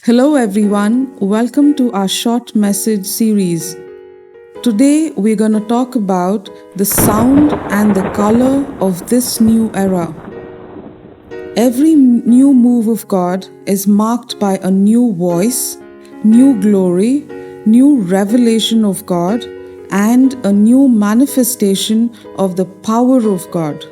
Hello, everyone. Welcome to our short message series. Today, we're going to talk about the sound and the color of this new era. Every new move of God is marked by a new voice, new glory, new revelation of God, and a new manifestation of the power of God.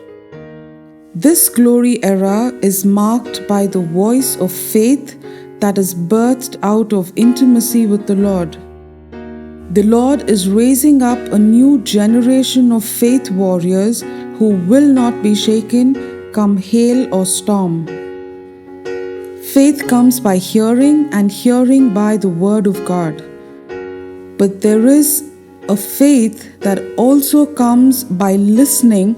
This glory era is marked by the voice of faith that is birthed out of intimacy with the Lord. The Lord is raising up a new generation of faith warriors who will not be shaken come hail or storm. Faith comes by hearing, and hearing by the word of God. But there is a faith that also comes by listening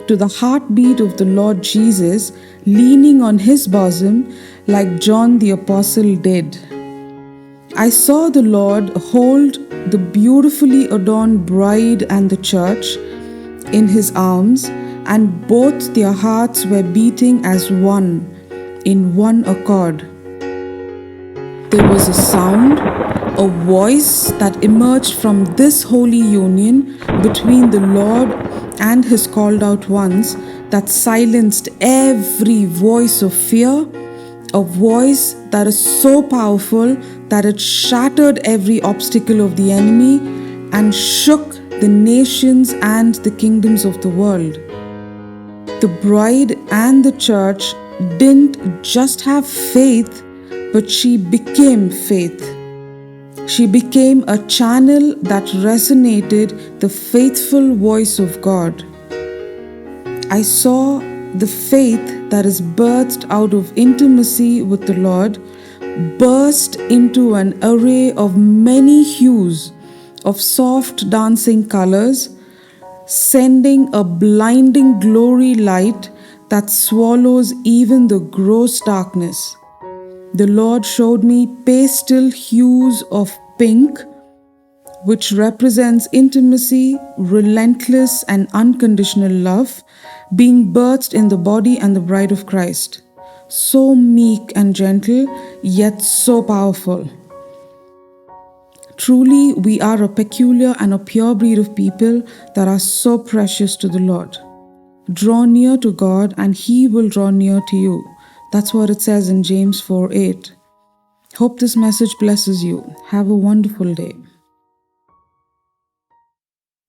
to the heartbeat of the Lord Jesus, leaning on his bosom like John the Apostle did. I saw the Lord hold the beautifully adorned bride and the church in his arms, and both their hearts were beating as one, in one accord. There was a sound, a voice that emerged from this holy union between the Lord and his called out ones that silenced every voice of fear, a voice that is so powerful that it shattered every obstacle of the enemy and shook the nations and the kingdoms of the world. The bride and the church didn't just have faith, but she became faith. She became a channel that resonated the faithful voice of God. I saw the faith that is birthed out of intimacy with the Lord burst into an array of many hues of soft dancing colors, sending a blinding glory light that swallows even the gross darkness. The Lord showed me pastel hues of pink, which represents intimacy, relentless and unconditional love, being birthed in the body and the bride of Christ. So meek and gentle, yet so powerful. Truly, we are a peculiar and a pure breed of people that are so precious to the Lord. Draw near to God and He will draw near to you. That's what it says in James 4:8. Hope this message blesses you. Have a wonderful day.